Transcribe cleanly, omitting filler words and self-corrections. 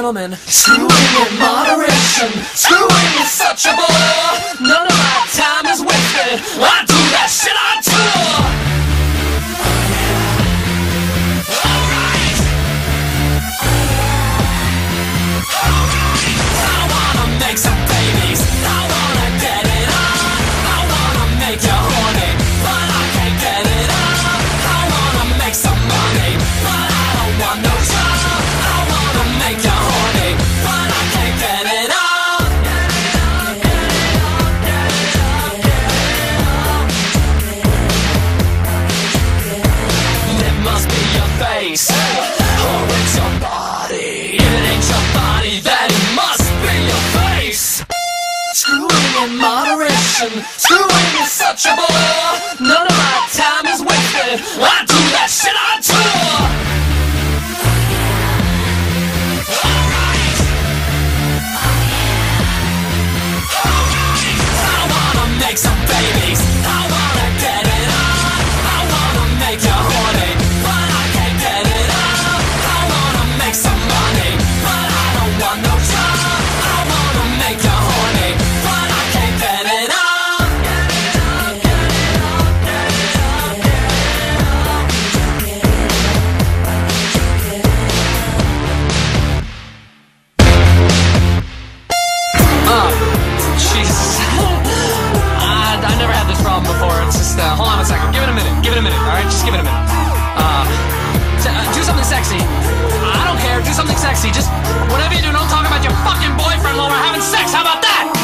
gentlemen, screwing in moderation. Screwing is such a bore. None of my time is wasted. I do that shit on tour. Alright. I wanna make some babies. I wanna get it on. I wanna make you horny, but I can't get it on. I wanna make some money, but I don't want no job. I wanna make you horny, but I can't get it on. It must be your face, or it's your body. If it ain't your body, then it must be your face. Screwing in moderation. Screwing is such a bore. None of my time is wasted. I do that shit on tour. Alright. I wanna make some babies. I wanna get it on. I wanna make you horny, but I can't get it on. I wanna make some money, but I don't want no job. I wanna make you horny, but I can't get it on. Jesus. I never had this problem before. It's just, hold on a second. Give it a minute. Give it a minute, alright? Just give it a minute. Do something sexy. I don't care. Do something sexy. Just, whatever you do, don't talk about your fucking boyfriend while we're having sex. How about that?